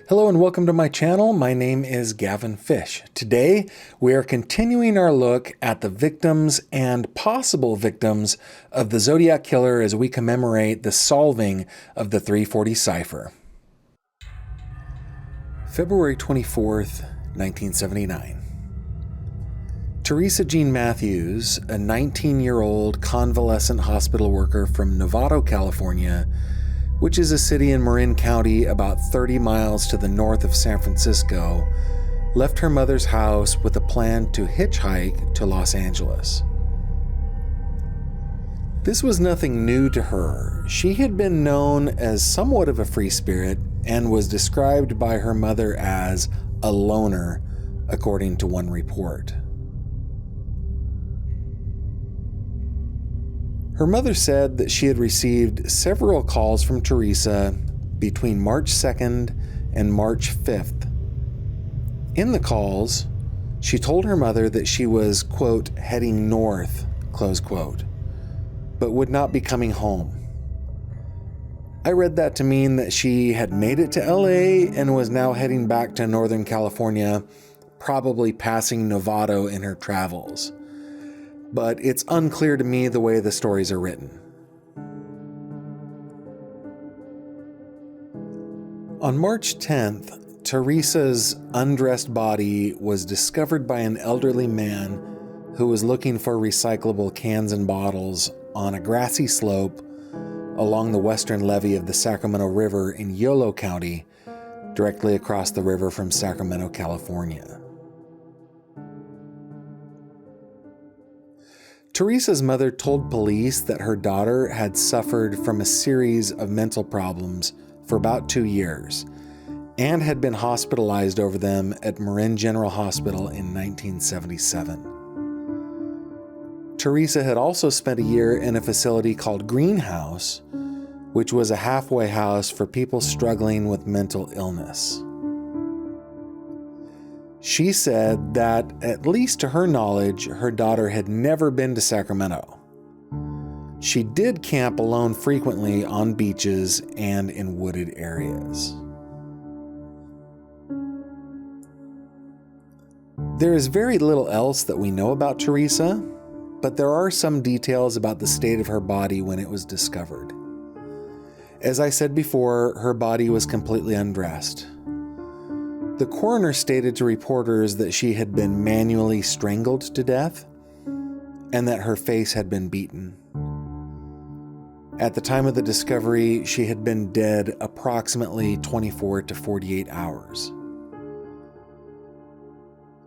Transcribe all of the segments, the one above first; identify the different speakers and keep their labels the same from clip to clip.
Speaker 1: Hello and welcome to my channel. My name is Gavin Fish. Today, we are continuing our look at the victims and possible victims of the Zodiac Killer as we commemorate the solving of the 340 cipher. February 24th, 1979. Teresa Jean Matthews, a 19-year-old convalescent hospital worker from Novato, California, which is a city in Marin County about 30 miles to the north of San Francisco, left her mother's house with a plan to hitchhike to Los Angeles. This was nothing new to her. She had been known as somewhat of a free spirit and was described by her mother as a loner, according to one report. Her mother said that she had received several calls from Teresa between March 2nd and March 5th. In the calls, she told her mother that she was, quote, heading north, close quote, but would not be coming home. I read that to mean that she had made it to LA and was now heading back to Northern California, probably passing Novato in her travels. But it's unclear to me the way the stories are written. On March 10th, Teresa's undressed body was discovered by an elderly man who was looking for recyclable cans and bottles on a grassy slope along the western levee of the Sacramento River in Yolo County, directly across the river from Sacramento, California. Teresa's mother told police that her daughter had suffered from a series of mental problems for about 2 years and had been hospitalized over them at Marin General Hospital in 1977. Teresa had also spent a year in a facility called Greenhouse, which was a halfway house for people struggling with mental illness. She said that, at least to her knowledge, her daughter had never been to Sacramento. She did camp alone frequently on beaches and in wooded areas. There is very little else that we know about Teresa, but there are some details about the state of her body when it was discovered. As I said before, her body was completely undressed. The coroner stated to reporters that she had been manually strangled to death and that her face had been beaten. At the time of the discovery, she had been dead approximately 24 to 48 hours.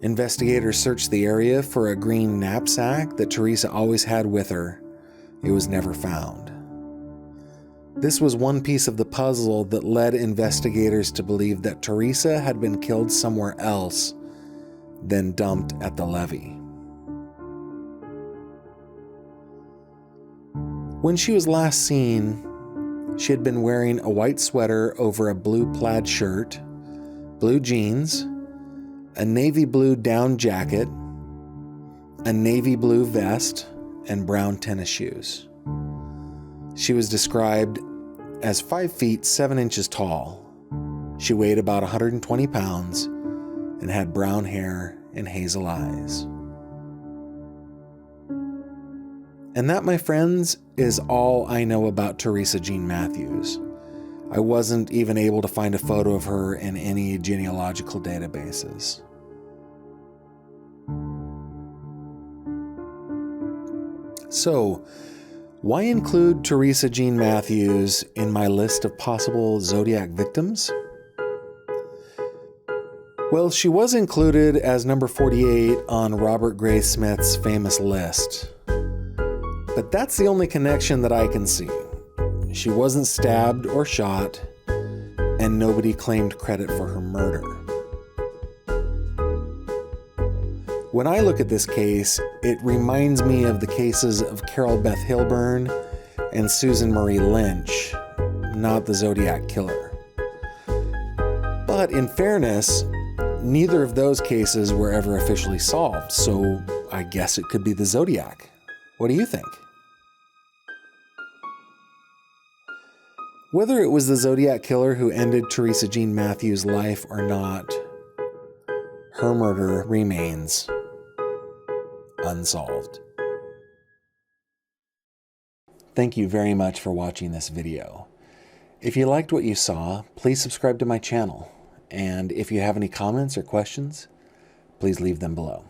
Speaker 1: Investigators searched the area for a green knapsack that Teresa always had with her. It was never found. This was one piece of the puzzle that led investigators to believe that Teresa had been killed somewhere else, then dumped at the levee. When she was last seen, she had been wearing a white sweater over a blue plaid shirt, blue jeans, a navy blue down jacket, a navy blue vest, and brown tennis shoes. She was described as 5 feet 7 inches tall. She weighed about 120 pounds and had brown hair and hazel eyes. And that, my friends, is all I know about Teresa Jean Matthews. I wasn't even able to find a photo of her in any genealogical databases. So, why include Teresa Jean Matthews in my list of possible Zodiac victims? Well, she was included as number 48 on Robert Graysmith's famous list. But that's the only connection that I can see. She wasn't stabbed or shot, and nobody claimed credit for her murder. When I look at this case, it reminds me of the cases of Carol Beth Hilburn and Susan Marie Lynch, not the Zodiac Killer. But in fairness, neither of those cases were ever officially solved, so I guess it could be the Zodiac. What do you think? Whether it was the Zodiac Killer who ended Teresa Jean Matthews' life or not, her murder remains unsolved. Thank you very much for watching this video. If you liked what you saw, please subscribe to my channel. And if you have any comments or questions, please leave them below.